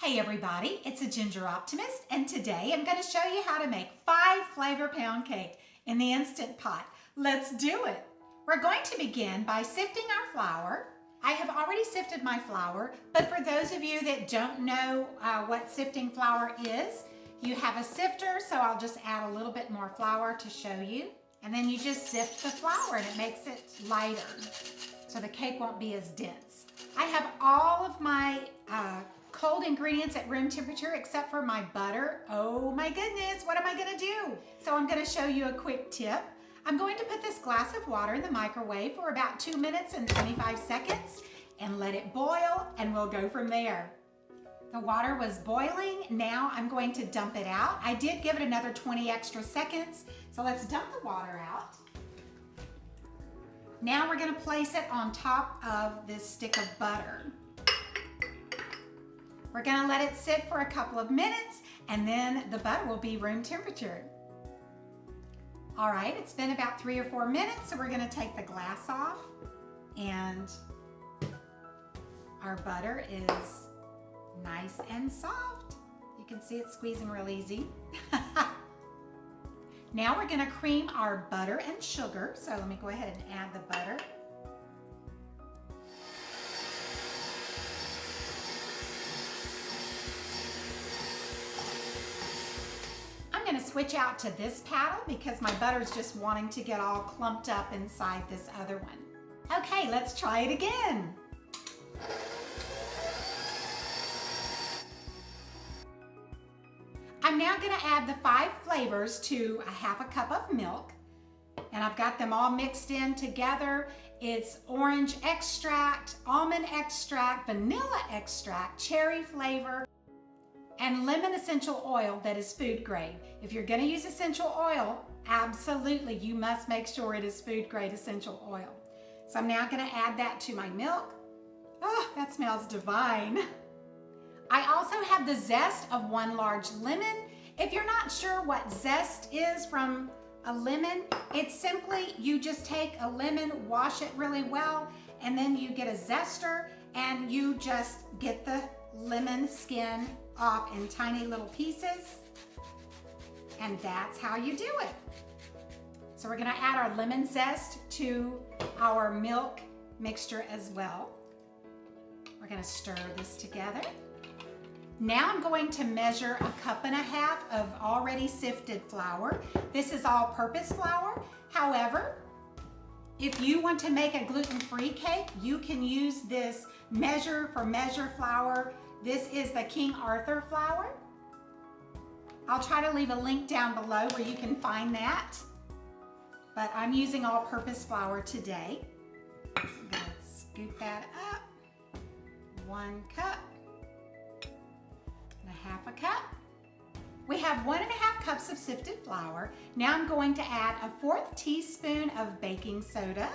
Hey everybody, it's a Ginger Optimist, and today I'm going to show you how to make 5 flavor pound cake in the Instant Pot. Let's do it. We're going to begin by sifting our flour. I have already sifted my flour, but for those of you that don't know what sifting flour is, you have a sifter, so I'll just add a little bit more flour to show you. And then you just sift the flour and it makes it lighter, so the cake won't be as dense. I have all of my cold ingredients at room temperature except for my butter. Oh my goodness, what am I gonna do? So I'm gonna show you a quick tip. I'm going to put this glass of water in the microwave for about 2 minutes and 25 seconds and let it boil, and we'll go from there. The water was boiling. Now I'm going to dump it out. I did give it another 20 extra seconds, so let's dump the water out. Now we're gonna place it on top of this stick of butter. We're gonna let it sit for a couple of minutes, and then the butter will be room temperature. All right, it's been about 3 or 4 minutes, so we're gonna take the glass off, and our butter is nice and soft. You can see it's squeezing real easy. Now we're gonna cream our butter and sugar, so let me go ahead and add the butter. I'm gonna switch out to this paddle because my butter's just wanting to get all clumped up inside this other one. Okay, let's try it again. I'm now gonna add the 5 flavors to a ½ cup of milk, and I've got them all mixed in together. It's orange extract, almond extract, vanilla extract, cherry flavor, and lemon essential oil that is food grade. If you're gonna use essential oil, absolutely, you must make sure it is food grade essential oil. So I'm now gonna add that to my milk. Oh, that smells divine. I also have the zest of 1 large lemon. If you're not sure what zest is from a lemon, it's simply you just take a lemon, wash it really well, and then you get a zester and you just get the lemon skin off in tiny little pieces, and that's how you do it. So we're gonna add our lemon zest to our milk mixture as well. We're gonna stir this together. Now I'm going to measure a 1.5 cups of already sifted flour. This is all-purpose flour. However, if you want to make a gluten-free cake, you can use this measure for measure flour. This is the King Arthur flour. I'll try to leave a link down below where you can find that. But I'm using all-purpose flour today. So I'm gonna scoop that up. 1 cup. And a ½ cup. We have 1½ cups of sifted flour. Now I'm going to add a 1/4 teaspoon of baking soda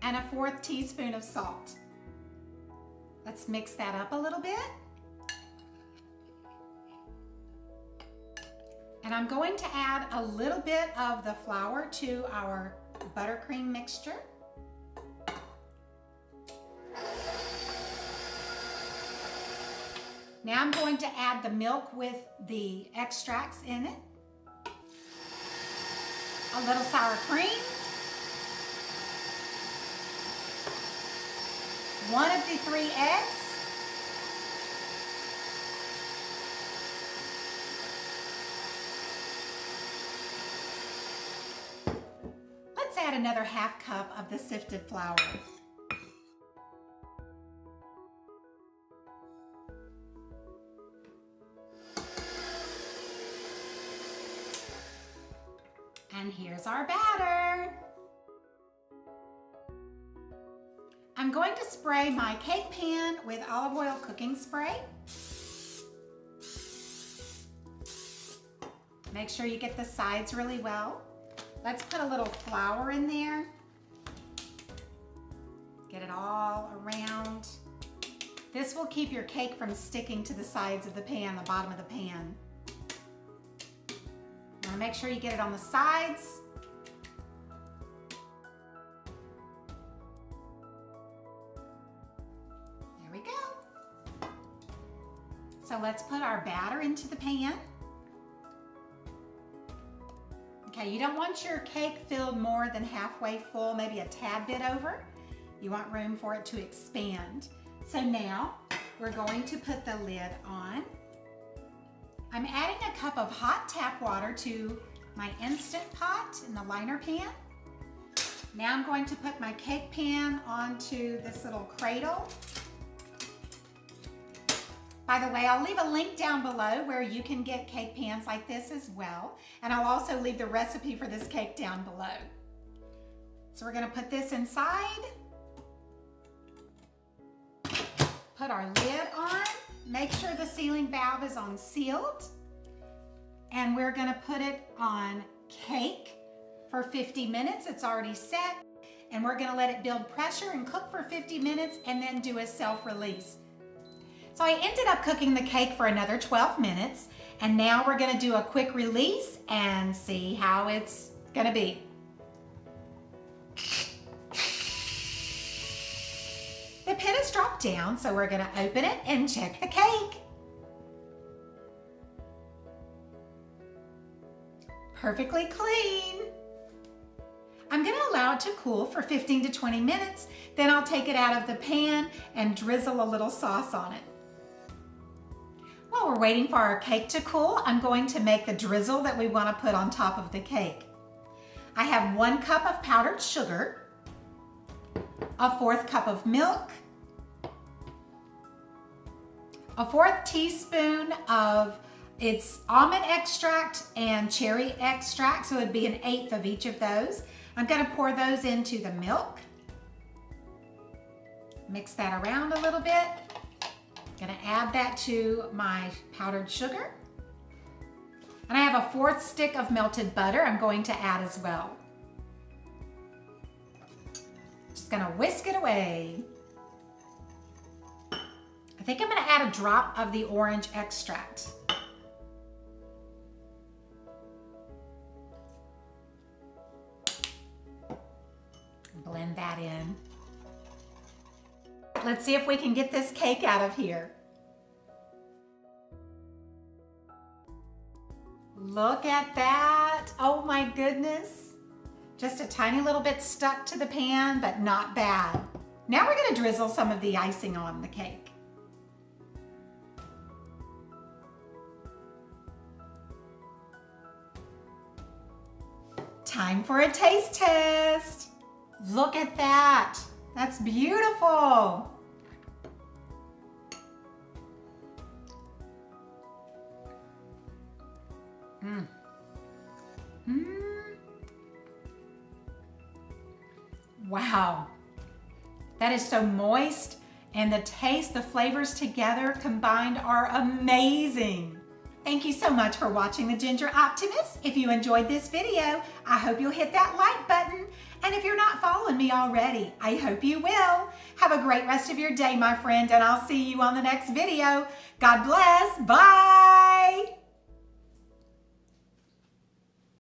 and a 1/4 teaspoon of salt. Let's mix that up a little bit. And I'm going to add a little bit of the flour to our buttercream mixture. Now I'm going to add the milk with the extracts in it. A little sour cream. 1 of the 3 eggs. Let's add another ½ cup of the sifted flour. And here's our batter. I'm going to spray my cake pan with olive oil cooking spray. Make sure you get the sides really well. Let's put a little flour in there. Get it all around. This will keep your cake from sticking to the sides of the pan, the bottom of the pan. You want to make sure you get it on the sides. So let's put our batter into the pan. Okay, you don't want your cake filled more than halfway full, maybe a tad bit over. You want room for it to expand. So now we're going to put the lid on. I'm adding a cup of hot tap water to my Instant Pot in the liner pan. Now I'm going to put my cake pan onto this little cradle. By the way, I'll leave a link down below where you can get cake pans like this as well. And I'll also leave the recipe for this cake down below. So we're gonna put this inside. Put our lid on. Make sure the sealing valve is on sealed. And we're gonna put it on cake for 50 minutes. It's already set. And we're gonna let it build pressure and cook for 50 minutes and then do a self-release. So I ended up cooking the cake for another 12 minutes. And now we're gonna do a quick release and see how it's gonna be. The pin is dropped down, so we're gonna open it and check the cake. Perfectly clean. I'm gonna allow it to cool for 15 to 20 minutes, then I'll take it out of the pan and drizzle a little sauce on it. While we're waiting for our cake to cool, I'm going to make the drizzle that we wanna put on top of the cake. I have 1 cup of powdered sugar, a 1/4 cup of milk, a 1/4 teaspoon of it's almond extract and cherry extract, so it'd be 1/8 of each of those. I'm gonna pour those into the milk. Mix that around a little bit. Gonna add that to my powdered sugar. And I have a 1/4 stick of melted butter I'm going to add as well. Just gonna whisk it away. I think I'm gonna add a drop of the orange extract. Blend that in. Let's see if we can get this cake out of here. Look at that. Oh my goodness. Just a tiny little bit stuck to the pan, but not bad. Now we're gonna drizzle some of the icing on the cake. Time for a taste test. Look at that. That's beautiful. Wow. That is so moist, and the taste, the flavors together combined are amazing. Thank you so much for watching The Ginger Optimist. If you enjoyed this video, I hope you'll hit that like button. And if you're not following me already, I hope you will. Have a great rest of your day, my friend, and I'll see you on the next video. God bless. Bye.